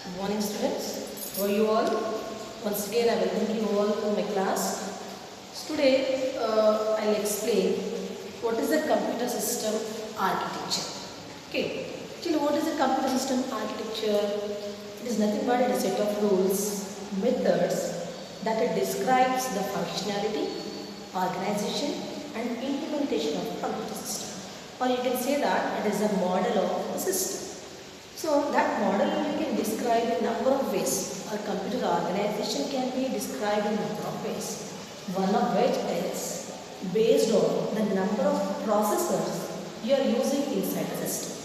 Good morning, students. How are you all? Once again, I welcome you all to my class. Today, I'll explain what is the computer system architecture. Okay. Actually, what is the computer system architecture? It is nothing but a set of rules, methods that describes the functionality, organization, and implementation of a computer system. Or you can say that it is a model of a system. So that model we can describe in a number of ways. A computer organization can be described in a number of ways. One of which is based on the number of processors you are using inside the system.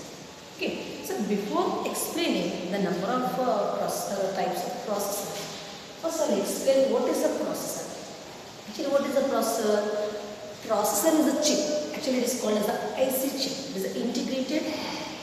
Okay. So before explaining the number of types of processors, first I'll explain what is a processor. Actually, what is a processor? Processor is a chip. Actually, it is called as an IC chip. It is an integrated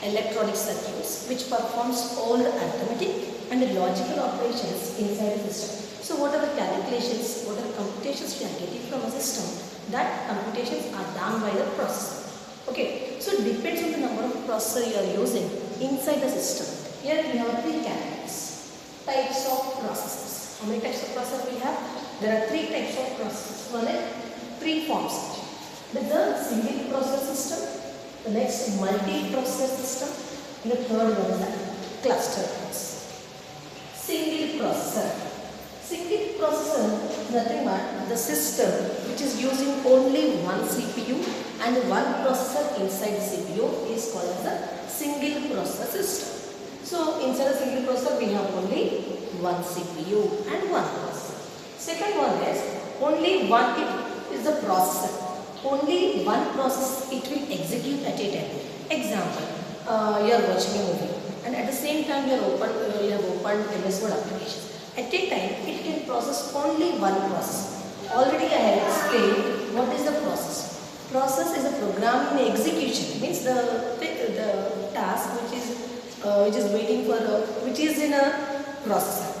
electronic circuits which performs all the arithmetic and the logical operations inside the system. So whatever calculations, whatever computations we are getting from a system, that computations are done by the processor. Okay, so it depends on the number of processor you are using inside the system. Here we have three categories, types of processors. How many types of processor we have? There are three types of processors. One is preforms. There is a single processor system. The next multi-processor system, and the third one is a cluster processor. Single processor. Single processor is nothing but the system which is using only one CPU and one processor inside the CPU is called as a single processor system. So inside a single processor we have only one CPU and one processor. Second one is only one, it is the processor. Only one process it will execute at a time. Example, you are watching a movie and at the same time you have opened MS Word application. At a time it can process only one process. Already I have explained what is the process. Process is a program in execution. Means the task which is waiting for which is in a processor.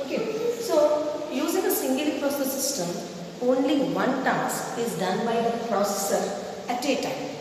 Okay. So using a single process system, only one task is done by the processor at a time.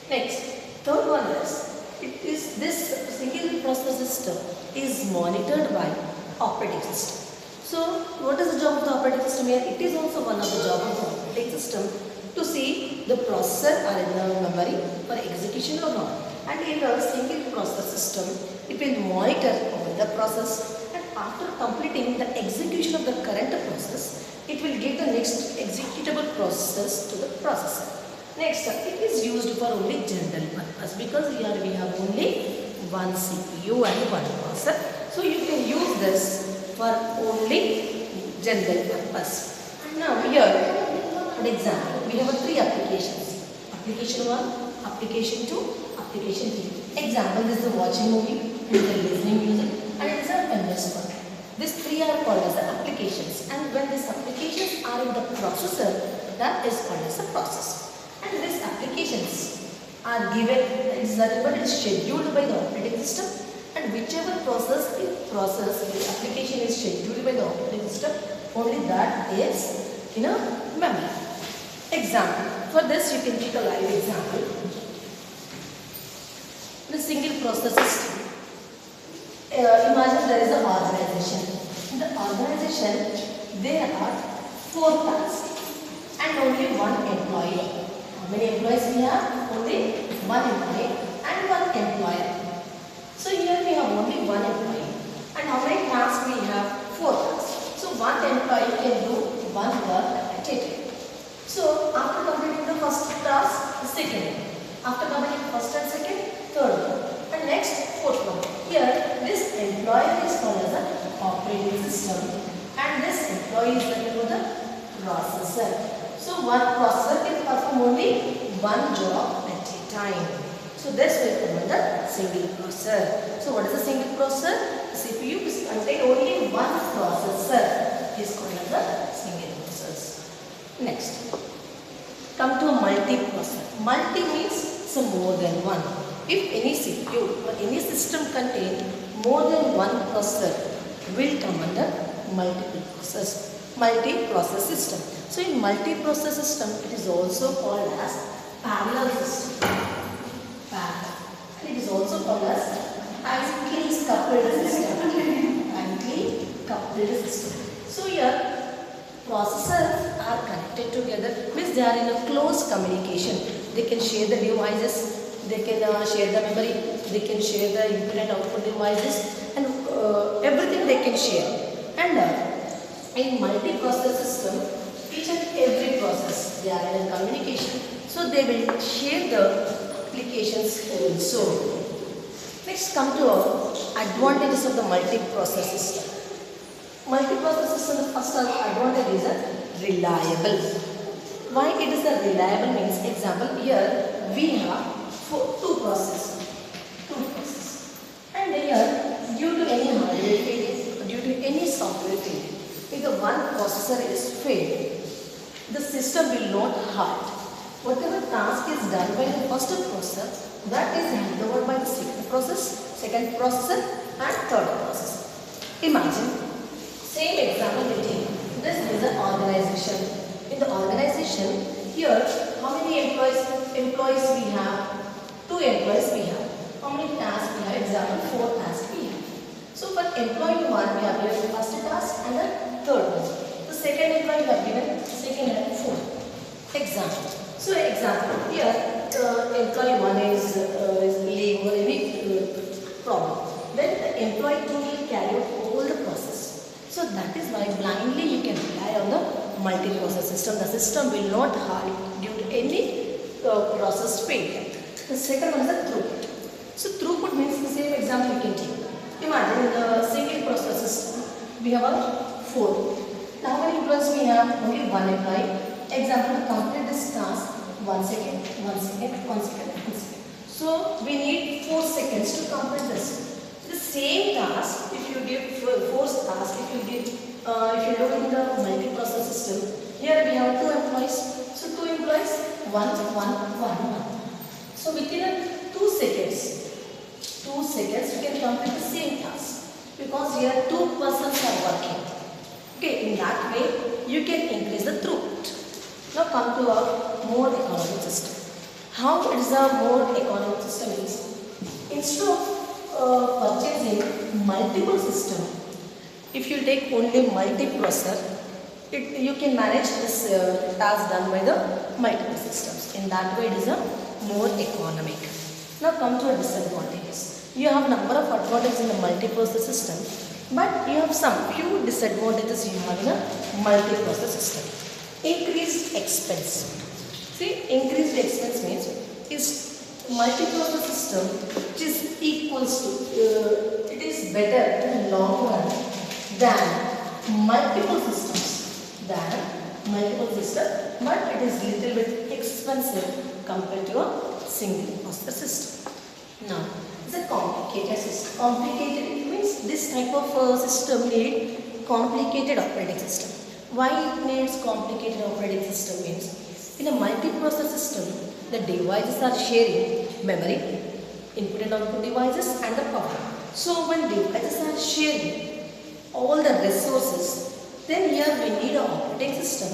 Next, third one is this single processor system is monitored by operating system. So, what is the job of the operating system here? It is also one of the job of the operating system to see the processor are in the memory for execution or not. And in a single processor system, it will monitor over the process, and after completing the execution of the current process, it will give the next executable process to the processor. Next, it is used for only general purpose because here we have only one CPU and one processor. So you can use this for only general purpose. And now here, for example, we have three applications. Application 1, application 2, application 3. Example, this is the watching movie, this is the listening music, and it is a MS Word. These three are called as the applications, and when these applications are in the processor, that is called as a process. And these applications are given, it is scheduled by the operating system, and whichever process the application is scheduled by the operating system, only that is in a memory. Example, for this you can take a live example. The single process system. Imagine there is an organization. In the organization, there are 4 tasks and only one employee. How many employees we have? Only one employee and one employer. So here we have only one employee. And how many tasks we have? 4 tasks. So one employee can do one work at a time. So after completing the first task, the second. After completing first and second, third one. And next, fourth one. Here, this employee is called as an operating system, and this employee is nothing but the processor. So one processor can perform only one job at a time. So this will come under single processor. So what is a single processor? The CPU is contain only one processor. It is called as a single processor. Next, come to a multi-processor. Multi means so more than one. If any CPU or any system contain more than one processor, will come under multi-process system. So in multi-process system, it is also called as parallel system. Parallel. And it is also called as tightly coupled system. connected together, means they are in a close communication. They can share the devices, they can share the memory, they can share the input and output devices, and everything they can share. And in multiprocess system, each and every process they are in communication, so they will share the applications also. Next, come to advantages of the multiprocess system. Multiprocess system, the first advantage is reliable. Why it is a reliable means, example here we have two processes, and here due to any hardware failure, due to any software failure, if the one processor is failed, the system will not halt. Whatever task is done by the first processor, that is handed over by the second processor and third processor. Imagine, same example we take. This is an organization. In the organization, here how many employees we have? 2 employees we have. How many tasks we have? Example, 4 tasks we have. So for employee 1, we have given the first task and the third one. The second employee we have given second and fourth. Example. So example, here employee 1 is leave or any problem. Then the employee 2 will carry out all the process. So that is why blindly you can rely on the multiprocess system. The system will not halt due to any process failure. The second one is the throughput. So throughput means the same example you can take. Imagine in the single process system, we have a 4. Now how many employees we have? Only 1 employee. Example, to complete this task, 1 second, 1 second, 1 second, 1 second. So we need 4 seconds to complete this. The same task, if you give 4 tasks, if you do in the multiprocess system, here we have 2 employees. So 2 employees, 1, 1, 1. So within 2 seconds, you can complete the same task, because here 2 persons are working. Okay, in that way you can increase the throughput. Now come to a more economic system. How it is a more economic system is, instead of purchasing multiple system, if you take only multiprocessor, you can manage this task done by the multiple systems. In that way it is a more economic. Now come to a disadvantages. You have number of advantages in the multiprocess system, but you have some few disadvantages you have in a multiprocess system. Increased expense. See, increased expense means is multiprocess system which is equals to it is better in the long run than multiple systems, but it is little bit expensive compared to a single processor system. Now, it's a complicated system. Complicated means this type of system need complicated operating system. Why it needs complicated operating system means, in a multiprocessor system, the devices are sharing memory, input and output devices, and the power. So when devices are sharing all the resources, then here we need an operating system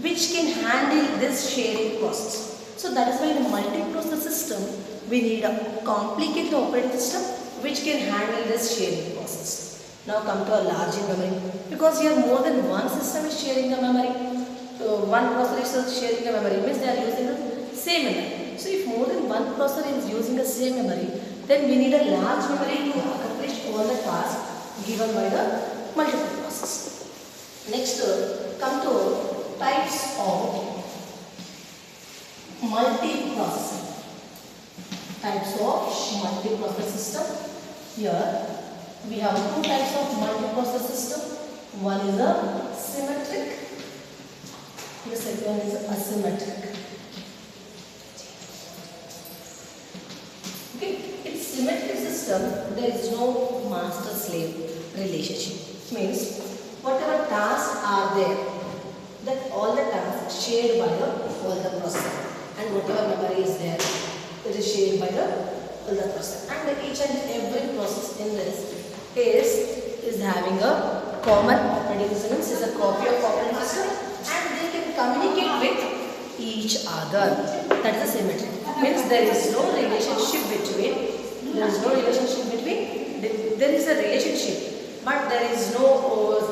which can handle this sharing process. So that is why in a multiprocessor system, we need a complicated operating system which can handle this sharing process. Now come to a large memory, because here more than one system is sharing the memory. One processor is sharing the memory, means they are using the same memory. So if more than one processor is using the same memory, then we need a large memory to accomplish all the tasks given by the multiple processor. Next, come to types of multiprocessor. Types of multiprocessor system. Here we have 2 types of multiprocessor system. One is a symmetric, the second one is asymmetric. Okay, in symmetric system there is no master-slave relationship. Means whatever tasks are there, that all the tasks shared by all the processor, and whatever memory is there, it is shared by all the processor. And each and every process in this is having a common operating system, is a copy of operating system, and they can communicate with each other. That is a symmetry. Means there is no relationship between, there is a relationship, but there is no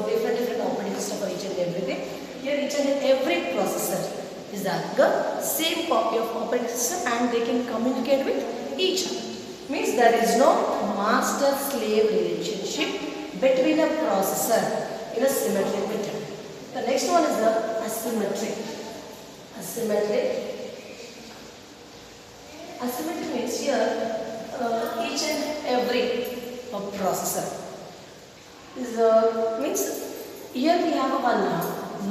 different operating system for each and everything. Here each and every processor is having the same copy of operating system and they can communicate with each other. Means there is no master-slave relationship between a processor in a symmetric method. The next one is the asymmetric. Asymmetric means here each and every processor is means here we have one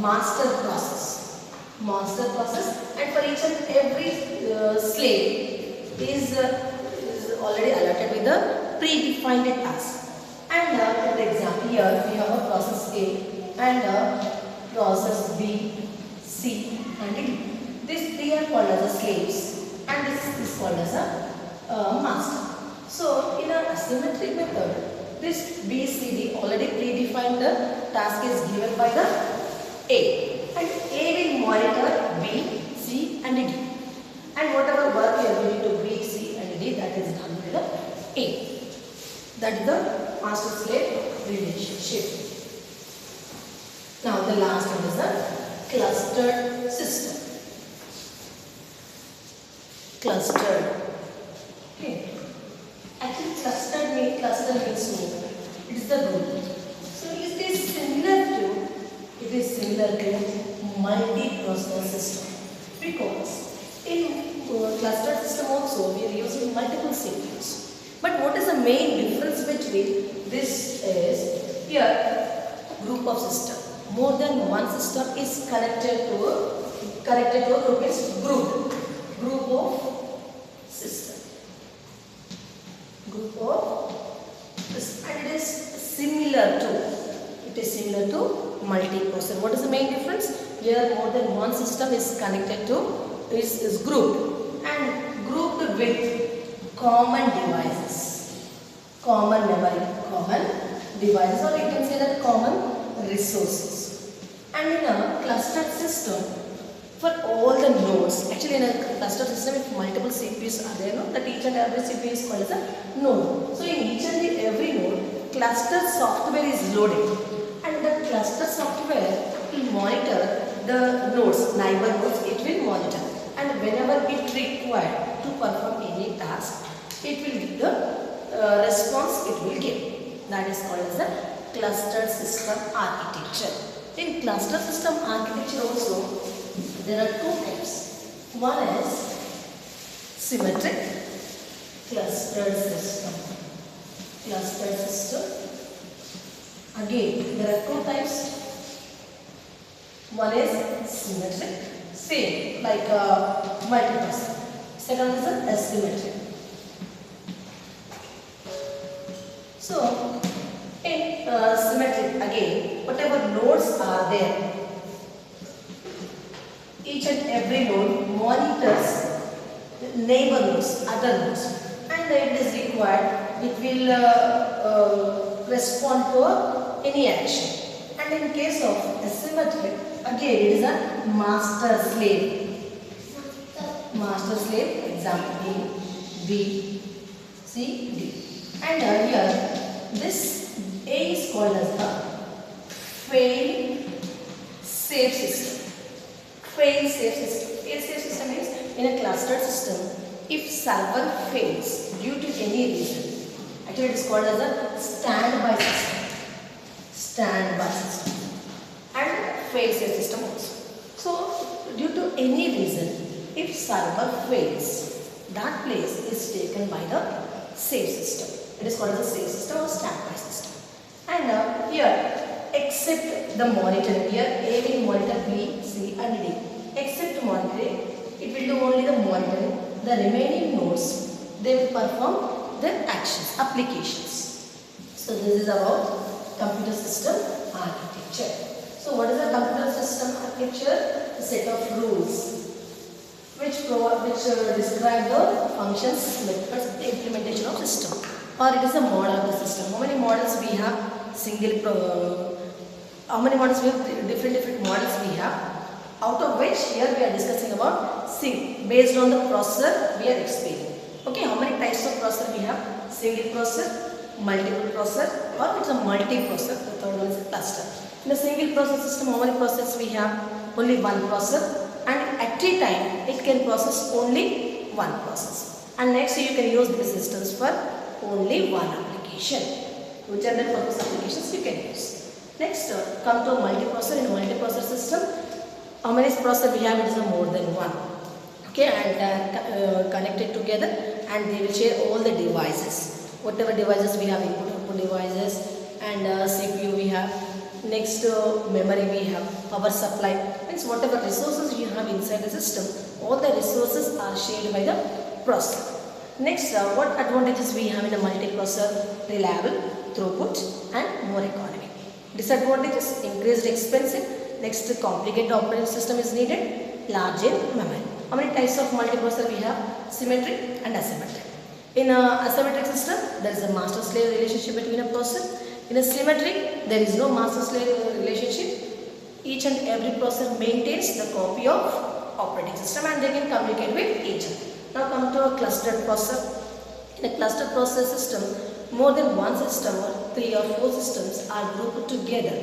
master process, and for each and every slave is already allotted with the predefined task. And for example, here we have a process A and process B, C and D. These three are called as the slaves and this is called as a master. So in a asymmetric method, this B, C, D already predefined the task is given by the A, and A will monitor B, C and D, and whatever work you are giving to B, C and D, that is done by the A. That is the master-slave relationship. Now the last one is the clustered system. Clustered. Okay. Actually, cluster means no. It is the group. So it is similar to multi-processor system, because in clustered system also we are using multiple CPUs. But what is the main difference between this is here group of system. More than one system is connected to a group is group of system. And it is similar to multi-processor. What is the main difference? Here more than one system is connected to is grouped and grouped with common devices, common memory, common devices, or you can say that common resources. And in a clustered system, for all the nodes, actually in a clustered system, if multiple CPUs are there, that each and every CPU is called as a node. So in each and every node, cluster software is loaded, and the cluster software will monitor the nodes, neighbor nodes, it will monitor, and whenever it required to perform any task, it will give the response it will give. That is called as the clustered system architecture. In cluster system architecture also, there are two types. One is symmetric clustered system. Again, there are two types. One is symmetric, same like multiprocessor. Second is asymmetric. So in symmetric, again, whatever nodes are there, each and every node monitors neighbor nodes, other nodes, and it is required, it will respond to any action. And in case of asymmetric, again it is a master-slave. Example A, B, C, D. And here this A is called as the fail-safe system. Fail-safe system means in a clustered system, if server fails due to any reason, actually it is called as a standby system and fail-safe system also. So due to any reason, if server fails, that place is taken by the safe system. It is called as a safe system or standby system. And here, except the monitoring, here A will monitor B, C and D. Except monitoring, it will do only the monitoring. The remaining nodes, they will perform the actions, applications. So this is about computer system architecture. So what is a computer system architecture? A set of rules which describe the functions, methods, the implementation of system, or it is a model of the system. How many models we have? How many models we have? Different models we have. Out of which here we are discussing about sync based on the processor we are explaining. Okay, how many types of processor we have? Single processor, multiple processor or it's a multi-processor. The third one is a cluster. In a single processor system, how many processors we have? Only one processor, and at a time it can process only one process. And next you can use these systems for only one application. To general purpose applications you can use. Next, come to a multiprocessor. In a multiprocessor system, how many processors we have? It is more than one. Okay, and connected together, and they will share all the devices. Whatever devices we have, input output devices, and CPU we have. Next, memory we have, power supply. Means whatever resources you have inside the system, all the resources are shared by the processor. Next, what advantages we have in a multiprocessor? Reliable, throughput, and more economy. Disadvantages: increased expensive. Next, complicated operating system is needed. Large in memory. How many types of multiprocessor we have? Symmetric and asymmetric. In a asymmetric system, there is a master-slave relationship between a processor. In a symmetric, there is no master-slave relationship. Each and every processor maintains the copy of operating system and they can communicate with each other. Now come to a clustered processor. In a clustered processor system, more than one system or 3 or 4 systems are grouped together.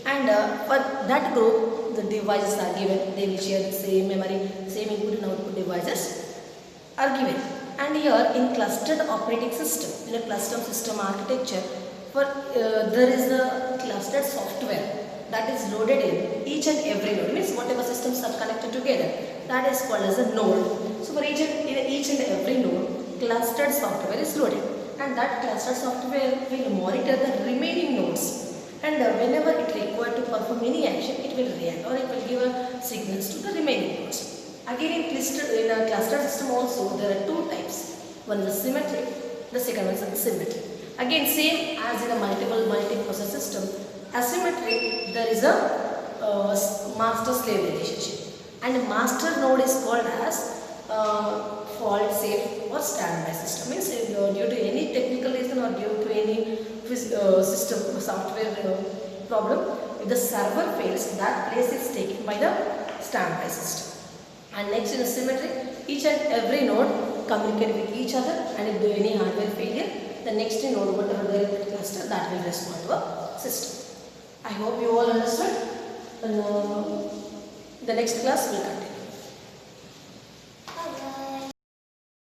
And for that group, the devices are given. They will share the same memory, same input and output devices are given. And here in clustered operating system, in a clustered system architecture, there is a clustered software that is loaded in each and every node. Means whatever systems are connected together, that is called as a node. So for each and every node, clustered software is loaded, and that clustered software will monitor the remaining nodes. And whenever it required to perform any action, it will react or it will give a signals to the remaining nodes. Again, in a clustered system also, there are two types. One is symmetric, the second one is asymmetric. Again, same as in a multi-processor system, asymmetric, there is a master-slave relationship, and a master node is called as fault-safe or standby system. Means due to any technical reason or due to any system software problem, if the server fails, that place is taken by the standby system. And next, in a symmetric, each and every node communicate with each other, and if there is any hardware failure, the next node, whatever there is in the cluster, that will respond to a system. I hope you all understood. The next class will continue.